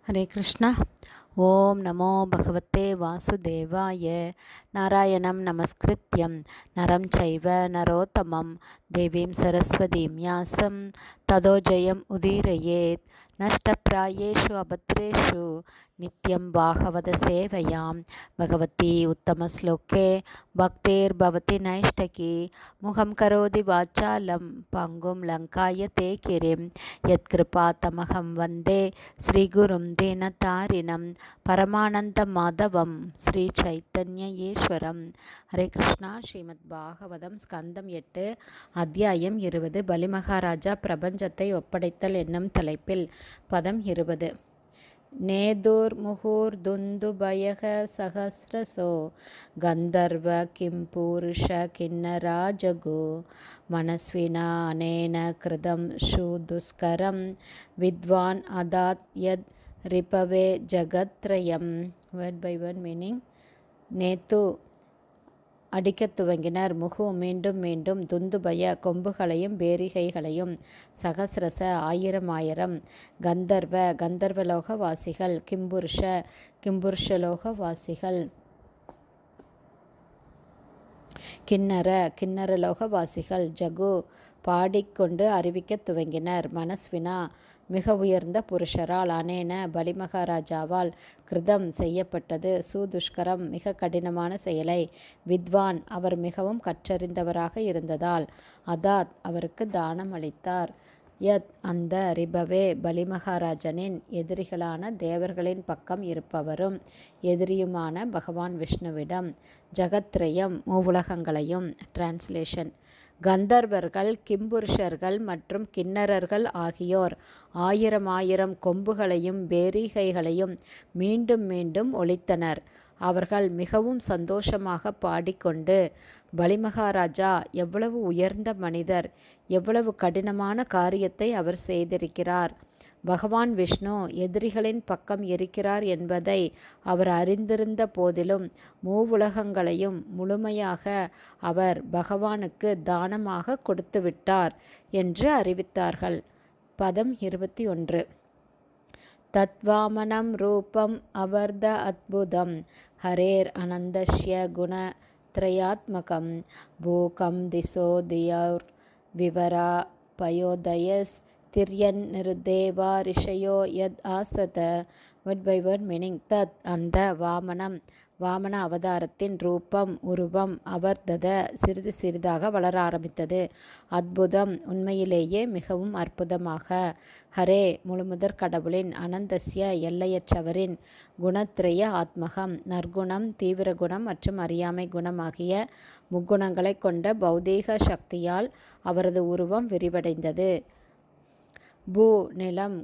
हरे कृष्णा। ओम नमो भगवते वासुदेवाय। नारायणं नमस्कृत्यं नरं चैव नरोत्तमं देवीं सरस्वतीं व्यासं ततो जयम् उदीरयेत्। नष्टप्रायेषु अभद्रेषु नित्यं भागवत सेवयां भगवती उत्तमश्लोके भक्तिर्भवति नैष्टकी। मुखं करोति वाचालं पङ्गुं लङ्कायते गिरिं यत्कृपातमहं वन्दे श्रीगुरुं दीनतारिणं परमानन्दमाधवं श्रीचैतन्य ईश्वरं। हरे कृष्णा. ஸ்ரீமத் பாகவதம் ஸ்கந்தம் 8 அத்தியாயம் 20 பலிமகாராஜா பிரபஞ்சத்தை ஒப்படைத்தல் என்னும் தலைப்பில் பதம் 20. நேதுர் முகூர் துந்துபயக சகஸ்ரசோ கந்தர்வ கிம்பூருஷ கிண்ணராஜகோ மனஸ்வினா அனேன கிருதம் ஷூதுஸ்கரம் வித்வான் அதாத் யத் ரிபவே ஜகத்ரயம். Word by word meaning. நேத்து அடிக்கத் துவங்கினர். முகு மீண்டும் மீண்டும், துந்துபய கொம்புகளையும் பேரிகைகளையும், சகசிரச ஆயிரம் கந்தர்வ கந்தர்வலோகவாசிகள், கிம்புருஷ கிம்புருஷலோகவாசிகள், கிண்ணர கிண்ணரலோகவாசிகள், ஜகு பாடிக்கொண்டு அறிவிக்கத் துவங்கினர். மனஸ்வினா மிக உயர்ந்த புருஷரால், அனேன பலிமகாராஜாவால், கிருதம் செய்யப்பட்டது, சூதுஷ்கரம் மிக கடினமான செயலை, வித்வான் அவர் மிகவும் கற்றறிந்தவராக இருந்ததால், அதாத் அவருக்கு தானம் அளித்தார், யத் அந்த, ரிபவே பலிமகாராஜனின் எதிரிகளான தேவர்களின் பக்கம் இருப்பவரும் எதிரியுமான பகவான் விஷ்ணுவிடம், ஜகத்ரயம் மூவுலகங்களையும். டிரான்ஸ்லேஷன். கந்தர்வர்கள், கிம்புருஷர்கள் மற்றும் கிண்ணறர்கள் ஆகியோர் ஆயிரம் கொம்புகளையும் பேரிகைகளையும் மீண்டும் மீண்டும் ஒலித்தனர். அவர்கள் மிகவும் சந்தோஷமாக பாடிக்கொண்டு, பலிமகாராஜா எவ்வளவு உயர்ந்த மனிதர், எவ்வளவு கடினமான காரியத்தை அவர் செய்திருக்கிறார், பகவான் விஷ்ணு எதிரிகளின் பக்கம் இருக்கிறார் என்பதை அவர் அறிந்திருந்த போதிலும் மூவுலகங்களையும் முழுமையாக அவர் பகவானுக்கு தானமாக கொடுத்துவிட்டார் என்று அறிவித்தார்கள். பதம் 21. தத்வாமனம் ரூபம் அவர்த அத்புதம் ஹரேர் அனந்தஸ்ய குண த்ரயாத்மகம் பூகம் திசோ தியோர் விவரா பயோதயஸ் திரியன் நிருதேவா ரிஷயோ யத் ஆசத. Word by word meaning. தத் அந்த, வாமனம் வாமன அவதாரத்தின், ரூபம் உருவம், அவர்தத சிறிது சிறிதாக வளர ஆரம்பித்தது, அத்புதம் உண்மையிலேயே மிகவும் அற்புதமாக, ஹரே முழுமுதற் கடவுளின், அனந்தஸ்ய எல்லையற்றவரின், குணத்ரய ஆத்மகம் நற்குணம், தீவிர குணம் மற்றும் அறியாமை குணம் ஆகிய முக்குணங்களை கொண்ட பௌதீக சக்தியால் அவரது உருவம் விரிவடைந்தது. பூ நிலம்,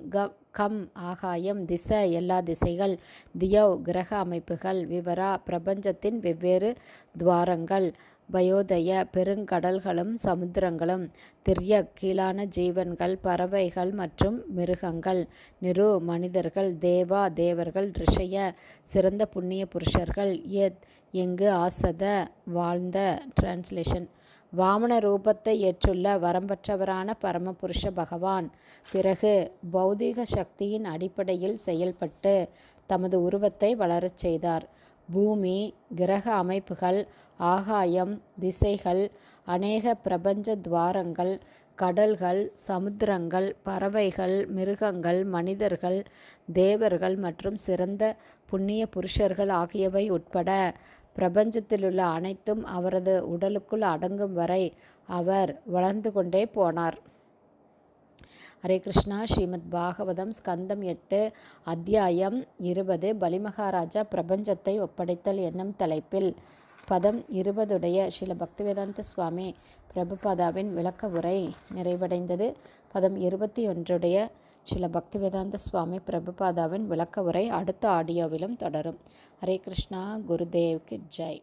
கம் ஆகாயம், திச எல்லா திசைகள், தியவ் கிரக அமைப்புகள், விவரா பிரபஞ்சத்தின் வெவ்வேறு துவாரங்கள், பயோதய பெருங்கடல்களும் சமுத்திரங்களும், திர்யக் கீழான ஜீவன்கள், பறவைகள் மற்றும் மிருகங்கள், நிரு மனிதர்கள், தேவா தேவர்கள், ரிஷய சிறந்த புண்ணிய புருஷர்கள், யத் எங்கு, ஆசத வாழ்ந்த. டிரான்ஸ்லேஷன். வாமன ரூபத்தை ஏற்றுள்ள வரம்பற்றவரான பரமபுருஷ பகவான் பிறகு பௌதீக சக்தியின் அடிப்படையில் செயல்பட்டு தமது உருவத்தை வளரச் செய்தார். பூமி, கிரக அமைப்புகள், ஆகாயம், திசைகள், அநேக பிரபஞ்ச துவாரங்கள், கடல்கள், சமுத்திரங்கள், பறவைகள், மிருகங்கள், மனிதர்கள், தேவர்கள் மற்றும் சிறந்த புண்ணிய புருஷர்கள் ஆகியவை உட்பட பிரபஞ்சத்திலுள்ள அனைத்தும் அவரது உடலுக்குள் அடங்கும் வரை அவர் வளர்ந்து கொண்டே போனார். ஹரே கிருஷ்ணா. ஸ்ரீமத் பாகவதம் ஸ்கந்தம் 8 அத்தியாயம் 20 பலிமகாராஜா பிரபஞ்சத்தை ஒப்படைத்தல் என்னும் தலைப்பில் பதம் 20 ஸ்ரீல பக்திவேதாந்த சுவாமி பிரபுபாதாவின் விளக்க உரை நிறைவடைந்தது. பதம் 21 ஸ்ரீல பக்திவேதாந்த சுவாமி பிரபுபாதாவின் விளக்க உரை அடுத்த ஆடியோவிலும் தொடரும். ஹரே கிருஷ்ணா. குருதேவ்க்கு ஜெய்.